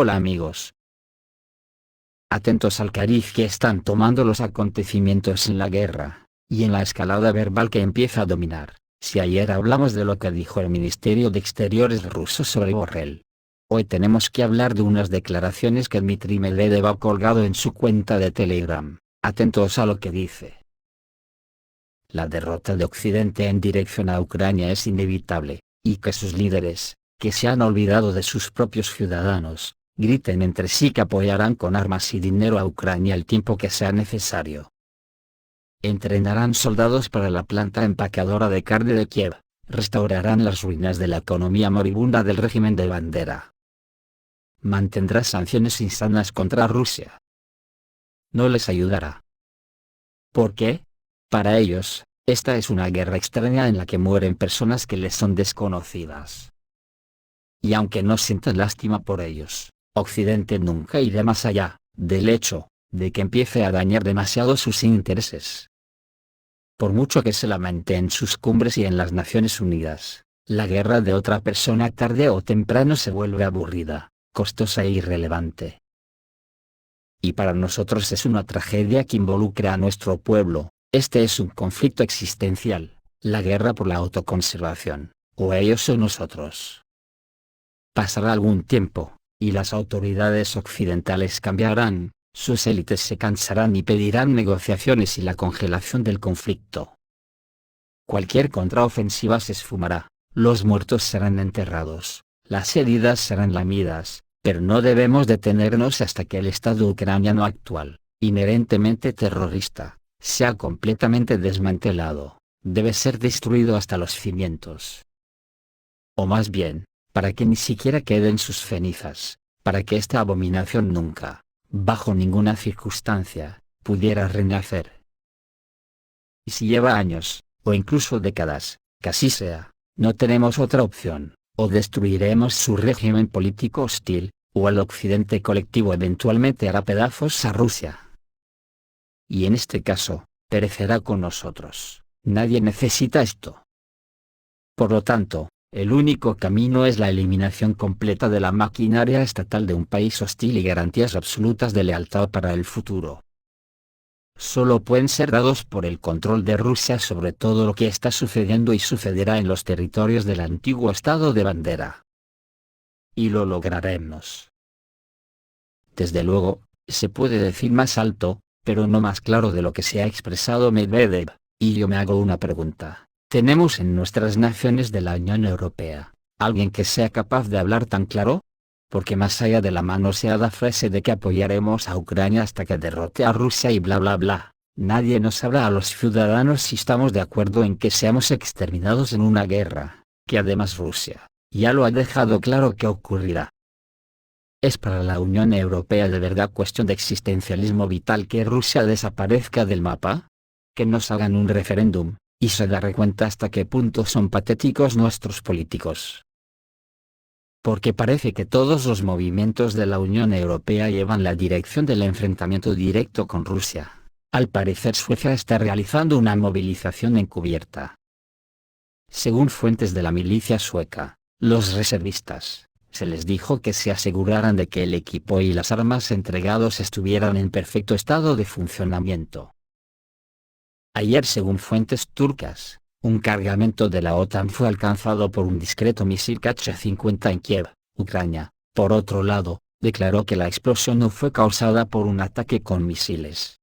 Hola amigos. Atentos al cariz que están tomando los acontecimientos en la guerra, y en la escalada verbal que empieza a dominar. Si ayer hablamos de lo que dijo el Ministerio de Exteriores ruso sobre Borrell, hoy tenemos que hablar de unas declaraciones que Dmitry Medvedev ha colgado en su cuenta de Telegram. Atentos a lo que dice. La derrota de Occidente en dirección a Ucrania es inevitable, y que sus líderes, que se han olvidado de sus propios ciudadanos, griten entre sí que apoyarán con armas y dinero a Ucrania el tiempo que sea necesario. Entrenarán soldados para la planta empacadora de carne de Kiev, restaurarán las ruinas de la economía moribunda del régimen de Bandera. Mantendrá sanciones insanas contra Rusia. No les ayudará. ¿Por qué? Para ellos, esta es una guerra extraña en la que mueren personas que les son desconocidas. Y aunque no sientan lástima por ellos, Occidente nunca irá más allá del hecho de que empiece a dañar demasiado sus intereses. Por mucho que se lamente en sus cumbres y en las Naciones Unidas, la guerra de otra persona tarde o temprano se vuelve aburrida, costosa e irrelevante. Y para nosotros es una tragedia que involucra a nuestro pueblo. Este es un conflicto existencial, la guerra por la autoconservación, o ellos o nosotros. Pasará algún tiempo, y las autoridades occidentales cambiarán, sus élites se cansarán y pedirán negociaciones y la congelación del conflicto. Cualquier contraofensiva se esfumará, los muertos serán enterrados, las heridas serán lamidas, pero no debemos detenernos hasta que el Estado ucraniano actual, inherentemente terrorista, sea completamente desmantelado, debe ser destruido hasta los cimientos. O más bien, para que ni siquiera queden sus cenizas, para que esta abominación nunca, bajo ninguna circunstancia, pudiera renacer. Y si lleva años, o incluso décadas, que así sea, no tenemos otra opción, o destruiremos su régimen político hostil, o el occidente colectivo eventualmente hará pedazos a Rusia. Y en este caso, perecerá con nosotros. Nadie necesita esto. Por lo tanto, el único camino es la eliminación completa de la maquinaria estatal de un país hostil y garantías absolutas de lealtad para el futuro. Solo pueden ser dados por el control de Rusia sobre todo lo que está sucediendo y sucederá en los territorios del antiguo Estado de Bandera. Y lo lograremos. Desde luego, se puede decir más alto, pero no más claro de lo que se ha expresado Medvedev, y yo me hago una pregunta. ¿Tenemos en nuestras naciones de la Unión Europea alguien que sea capaz de hablar tan claro? Porque más allá de la manoseada frase de que apoyaremos a Ucrania hasta que derrote a Rusia y bla bla bla, nadie nos habla a los ciudadanos si estamos de acuerdo en que seamos exterminados en una guerra, que además Rusia ya lo ha dejado claro que ocurrirá. ¿Es para la Unión Europea de verdad cuestión de existencialismo vital que Rusia desaparezca del mapa? Que nos hagan un referéndum, y se dará cuenta hasta qué punto son patéticos nuestros políticos. Porque parece que todos los movimientos de la Unión Europea llevan la dirección del enfrentamiento directo con Rusia. Al parecer Suecia está realizando una movilización encubierta. Según fuentes de la milicia sueca, los reservistas, se les dijo que se aseguraran de que el equipo y las armas entregados estuvieran en perfecto estado de funcionamiento. Ayer, según fuentes turcas, un cargamento de la OTAN fue alcanzado por un discreto misil Kh-50 en Kiev, Ucrania. Por otro lado, declaró que la explosión no fue causada por un ataque con misiles.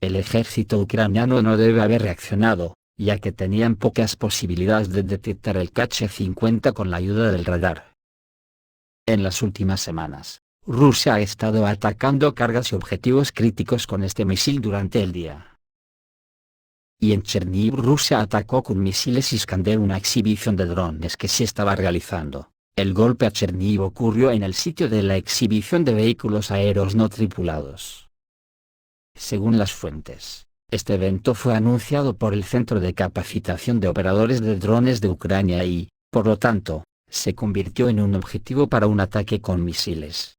El ejército ucraniano no debe haber reaccionado, ya que tenían pocas posibilidades de detectar el Kh-50 con la ayuda del radar. En las últimas semanas, Rusia ha estado atacando cargas y objetivos críticos con este misil durante el día. Y en Chernihiv Rusia atacó con misiles Iskander una exhibición de drones que se estaba realizando. El golpe a Chernihiv ocurrió en el sitio de la exhibición de vehículos aéreos no tripulados. Según las fuentes, este evento fue anunciado por el Centro de Capacitación de Operadores de Drones de Ucrania y, por lo tanto, se convirtió en un objetivo para un ataque con misiles.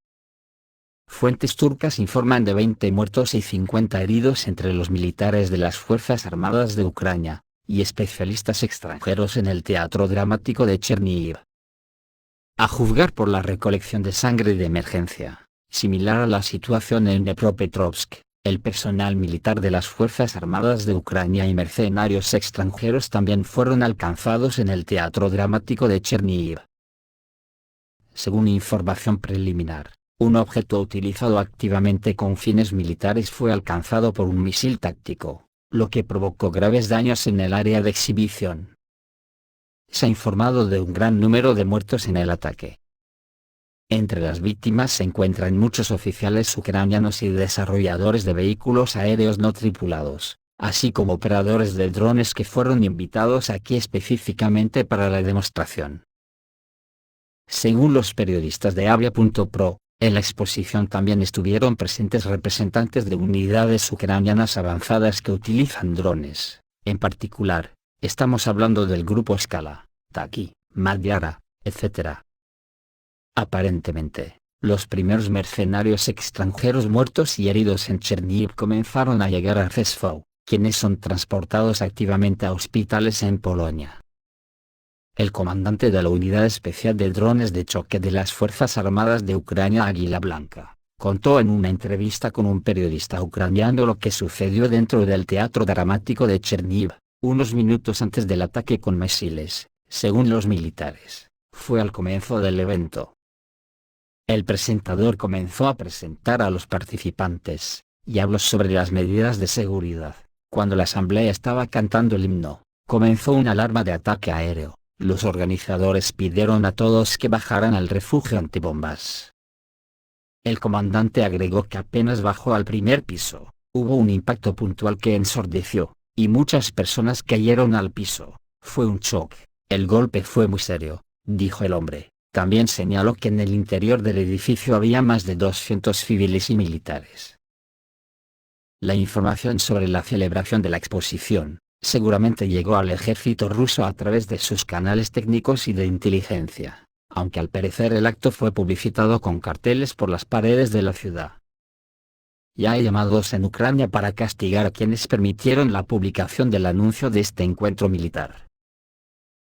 Fuentes turcas informan de 20 muertos y 50 heridos entre los militares de las Fuerzas Armadas de Ucrania, y especialistas extranjeros en el teatro dramático de Chernihiv. a juzgar por la recolección de sangre de emergencia, similar a la situación en Dnepropetrovsk. El personal militar de las Fuerzas Armadas de Ucrania y mercenarios extranjeros también fueron alcanzados en el teatro dramático de Cherníhiv. Según información preliminar, un objeto utilizado activamente con fines militares fue alcanzado por un misil táctico, lo que provocó graves daños en el área de exhibición. Se ha informado de un gran número de muertos en el ataque. Entre las víctimas se encuentran muchos oficiales ucranianos y desarrolladores de vehículos aéreos no tripulados, así como operadores de drones que fueron invitados aquí específicamente para la demostración. Según los periodistas de Avia.pro, en la exposición también estuvieron presentes representantes de unidades ucranianas avanzadas que utilizan drones. En particular, estamos hablando del grupo Scala, Taki, Magyara, etc. Aparentemente, los primeros mercenarios extranjeros muertos y heridos en Cherníhiv comenzaron a llegar a Rzeszów, quienes son transportados activamente a hospitales en Polonia. El comandante de la Unidad Especial de Drones de Choque de las Fuerzas Armadas de Ucrania, Águila Blanca, contó en una entrevista con un periodista ucraniano lo que sucedió dentro del teatro dramático de Cherníhiv, unos minutos antes del ataque con misiles. Según los militares, fue al comienzo del evento. El presentador comenzó a presentar a los participantes, y habló sobre las medidas de seguridad. Cuando la asamblea estaba cantando el himno, comenzó una alarma de ataque aéreo. Los organizadores pidieron a todos que bajaran al refugio antibombas. El comandante agregó que apenas bajó al primer piso, hubo un impacto puntual que ensordeció, y muchas personas cayeron al piso. Fue un shock, el golpe fue muy serio, dijo el hombre. También señaló que en el interior del edificio había más de 200 civiles y militares. La información sobre la celebración de la exposición, seguramente llegó al ejército ruso a través de sus canales técnicos y de inteligencia, aunque al parecer el acto fue publicitado con carteles por las paredes de la ciudad. Ya hay llamados en Ucrania para castigar a quienes permitieron la publicación del anuncio de este encuentro militar.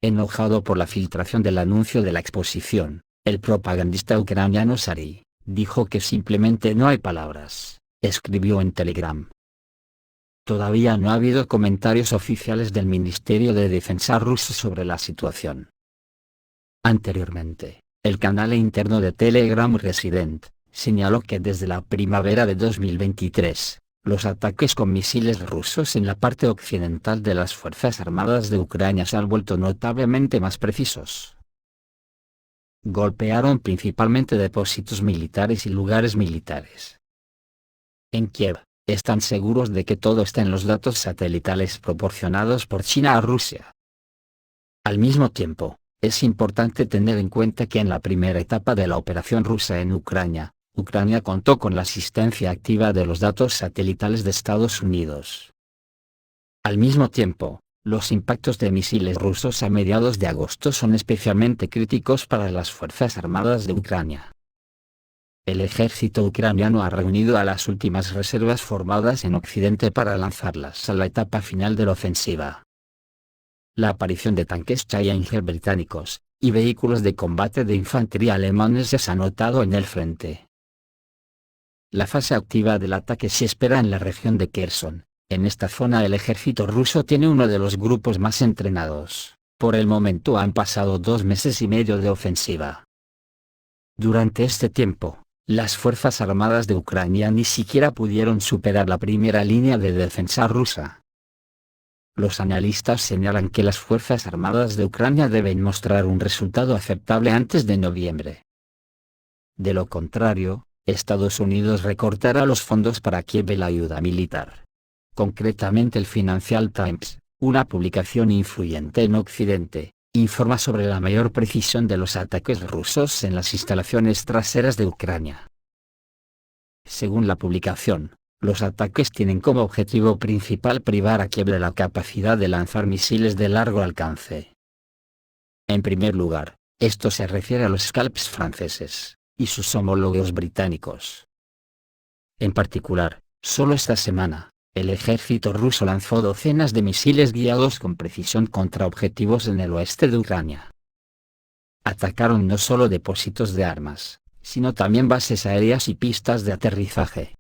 Enojado por la filtración del anuncio de la exposición, el propagandista ucraniano Sari, dijo que simplemente no hay palabras, escribió en Telegram. Todavía no ha habido comentarios oficiales del Ministerio de Defensa ruso sobre la situación. Anteriormente, el canal interno de Telegram Resident, señaló que desde la primavera de 2023, los ataques con misiles rusos en la parte occidental de las Fuerzas Armadas de Ucrania se han vuelto notablemente más precisos. Golpearon principalmente depósitos militares y lugares militares. En Kiev, están seguros de que todo está en los datos satelitales proporcionados por China a Rusia. Al mismo tiempo, es importante tener en cuenta que en la primera etapa de la operación rusa en Ucrania contó con la asistencia activa de los datos satelitales de Estados Unidos. Al mismo tiempo, los impactos de misiles rusos a mediados de agosto son especialmente críticos para las Fuerzas Armadas de Ucrania. El ejército ucraniano ha reunido a las últimas reservas formadas en Occidente para lanzarlas a la etapa final de la ofensiva. La aparición de tanques Challenger británicos, y vehículos de combate de infantería alemanes ya se ha notado en el frente. La fase activa del ataque se espera en la región de Kherson. En esta zona el ejército ruso tiene uno de los grupos más entrenados. Por el momento han pasado 2 meses y medio de ofensiva. Durante este tiempo, las Fuerzas Armadas de Ucrania ni siquiera pudieron superar la primera línea de defensa rusa. Los analistas señalan que las Fuerzas Armadas de Ucrania deben mostrar un resultado aceptable antes de noviembre. De lo contrario, Estados Unidos recortará los fondos para Kiev y la ayuda militar. Concretamente el Financial Times, una publicación influyente en Occidente, informa sobre la mayor precisión de los ataques rusos en las instalaciones traseras de Ucrania. Según la publicación, los ataques tienen como objetivo principal privar a Kiev de la capacidad de lanzar misiles de largo alcance. En primer lugar, esto se refiere a los Scalps franceses y sus homólogos británicos. En particular, solo esta semana, el ejército ruso lanzó docenas de misiles guiados con precisión contra objetivos en el oeste de Ucrania. atacaron no solo depósitos de armas, sino también bases aéreas y pistas de aterrizaje.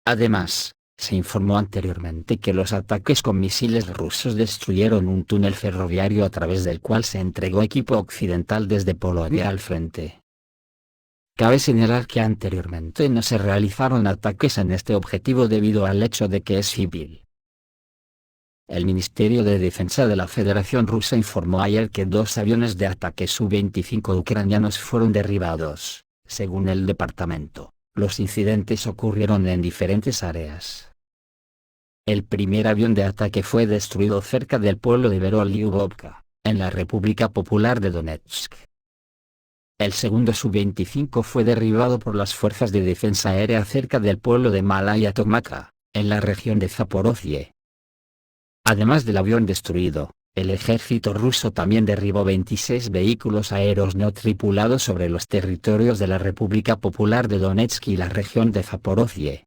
Además, se informó anteriormente que los ataques con misiles rusos destruyeron un túnel ferroviario a través del cual se entregó equipo occidental desde Polonia al frente. Cabe señalar que anteriormente no se realizaron ataques en este objetivo debido al hecho de que es civil. El Ministerio de Defensa de la Federación Rusa informó ayer que 2 aviones de ataque Su-25 ucranianos fueron derribados. Según el departamento, los incidentes ocurrieron en diferentes áreas. El primer avión de ataque fue destruido cerca del pueblo de Beroliubovka, en la República Popular de Donetsk. El segundo Su-25 fue derribado por las fuerzas de defensa aérea cerca del pueblo de Malaya Tomaka, en la región de Zaporozhye. Además del avión destruido, el ejército ruso también derribó 26 vehículos aéreos no tripulados sobre los territorios de la República Popular de Donetsk y la región de Zaporozhye.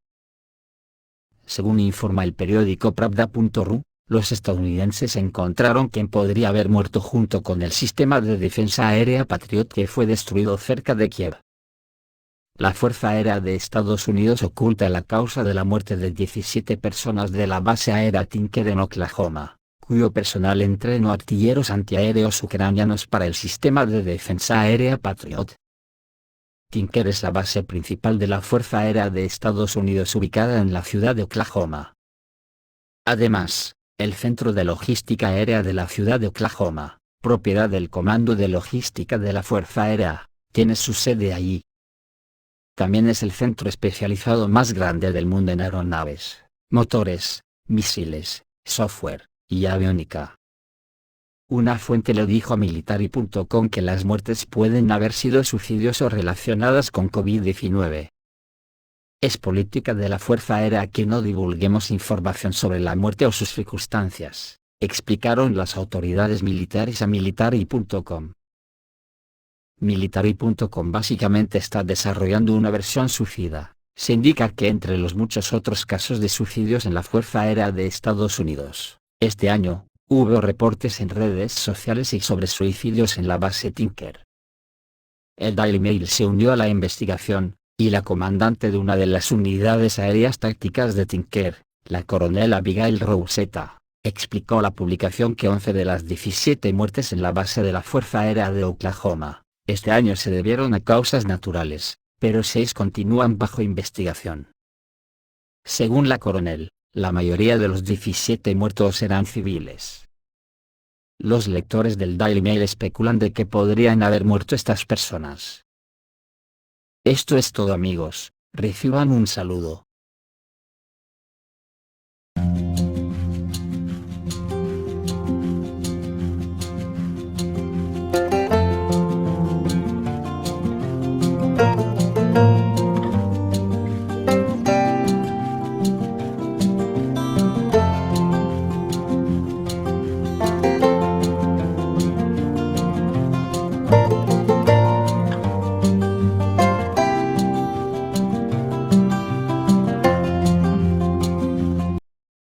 Según informa el periódico Pravda.ru, los estadounidenses encontraron quien podría haber muerto junto con el sistema de defensa aérea Patriot que fue destruido cerca de Kiev. La Fuerza Aérea de Estados Unidos oculta la causa de la muerte de 17 personas de la base aérea Tinker en Oklahoma, cuyo personal entrenó artilleros antiaéreos ucranianos para el sistema de defensa aérea Patriot. Tinker es la base principal de la Fuerza Aérea de Estados Unidos ubicada en la ciudad de Oklahoma. Además, el Centro de Logística Aérea de la ciudad de Oklahoma, propiedad del Comando de Logística de la Fuerza Aérea, tiene su sede allí. También es el centro especializado más grande del mundo en aeronaves, motores, misiles, software y aviónica. Una fuente le dijo a Military.com que las muertes pueden haber sido suicidios o relacionadas con COVID-19. Es política de la Fuerza Aérea que no divulguemos información sobre la muerte o sus circunstancias, explicaron las autoridades militares a Military.com. Military.com básicamente está desarrollando una versión suicida. Se indica que entre los muchos otros casos de suicidios en la Fuerza Aérea de Estados Unidos, este año, hubo reportes en redes sociales y sobre suicidios en la base Tinker. El Daily Mail se unió a la investigación, y la comandante de una de las unidades aéreas tácticas de Tinker, la coronel Abigail Rosetta, explicó a la publicación que 11 de las 17 muertes en la base de la Fuerza Aérea de Oklahoma, este año se debieron a causas naturales, pero 6 continúan bajo investigación. Según la coronel, la mayoría de los 17 muertos eran civiles. Los lectores del Daily Mail especulan de que podrían haber muerto estas personas. Esto es todo amigos, reciban un saludo.